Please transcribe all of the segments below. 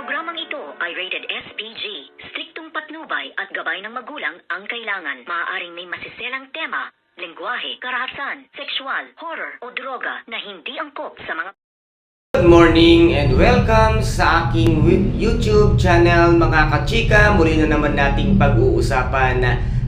Programang ito ay rated SPG. Striktong patnubay at gabay ng magulang ang kailangan. Maaaring may masiselang tema, lengguwahe, karahasan, sexual, horror o droga na hindi angkop sa mga... Good morning and welcome sa aking YouTube channel mga kachika. Muli na naman nating pag-uusapan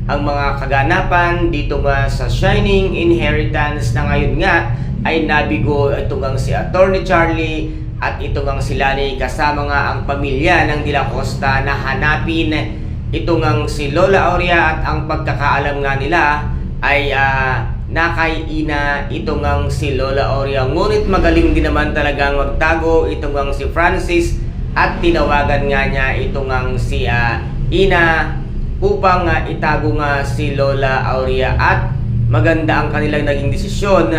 ang mga kaganapan dito nga sa Shining Inheritance na ngayon nga ay nabigo ito ngang si Atty. Charlie at ito ngang si Lani kasama nga ang pamilya ng De La Costa na hanapin ito ngang si Lola Aurea. At ang pagkakaalam nga nila ay nakay-ina ito ngang si Lola Aurea. Ngunit magaling din naman talagang magtago ito ngang si Francis at tinawagan nga niya ito ngang si ina upang itago nga si Lola Aurea. At maganda ang kanilang naging desisyon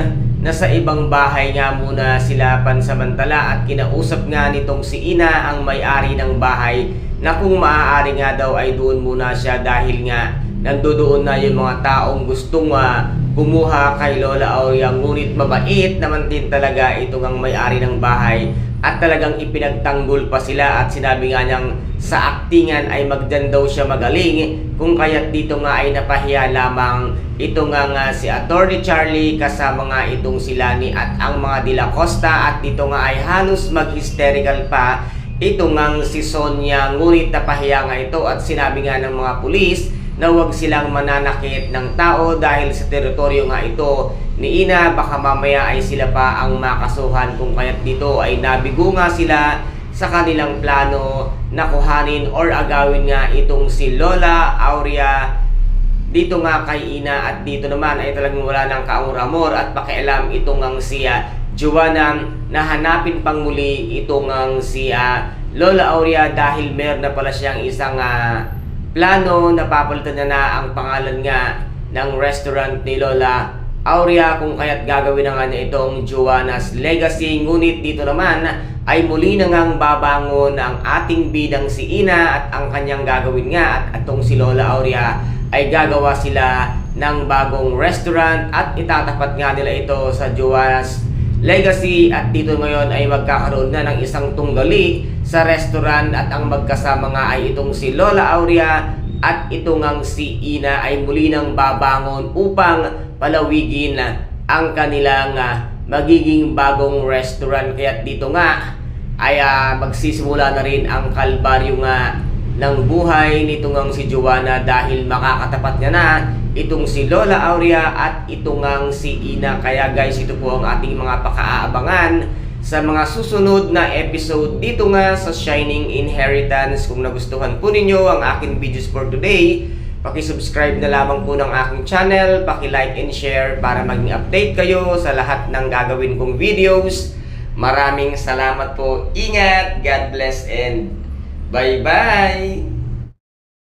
na sa ibang bahay nga muna sila pansamantala. At kinausap nga nitong si ina ang may-ari ng bahay na kung maaari nga daw ay doon muna siya dahil nga nandoon na yung mga taong gustong kumuha kay Lola Aurea. Ngunit mabait naman din talaga ito ngang may-ari ng bahay at talagang ipinagtanggol pa sila. At sinabi nga niyang sa aktingan ay magdan daw siya magaling, kung kaya't dito nga ay napahiya lamang ito nga si Atty. Charlie kasama nga itong si Lani at ang mga De La Costa. At dito nga ay halos mag-hysterical pa ito nga si Sonia. Ngunit napahiya nga ito at sinabi nga ng mga pulis na huwag silang mananakit ng tao dahil sa teritoryo nga ito ni ina. Baka mamaya ay sila pa ang makasuhan, kung kaya't dito ay nabigo nga sila sa kanilang plano na kuhanin or agawin nga itong si Lola Aurea dito nga kay ina. At dito naman ay talagang wala ng kaamor-amor at pakialam itong ang si Joanna na hanapin pang muli itong ang si Lola Aurea dahil meron na pala siyang isang plano na papalitan na ang pangalan nga ng restaurant ni Lola Aurea, kung kaya't gagawin na nga niya itong Joanna's Legacy. Ngunit dito naman ay muli na ngang babangon ang ating bidang si ina at ang kanyang gagawin nga at itong si Lola Aurea ay gagawa sila ng bagong restaurant at itatapat nga nila ito sa Joanna's Legacy. At dito ngayon ay magkakaroon na ng isang tunggali sa restaurant at ang magkasama nga ay itong si Lola Aurea at ito ngang si ina ay muli nang babangon upang palawigin ang kanilang magiging bagong restaurant. Kaya dito nga ay magsisimula na rin ang kalbaryo nga ng buhay nito ngang si Joanna dahil makakatapat niya na itong si Lola Aurea at ito ngang si ina. Kaya guys, ito po ang ating mga pakaaabangan sa mga susunod na episode dito nga sa Shining Inheritance. Kung nagustuhan po ninyo ang aking videos for today, paki-subscribe na lamang po ng aking channel, paki-like and share para maging update kayo sa lahat ng gagawin kong videos. Maraming salamat po. Ingat, God bless and bye-bye!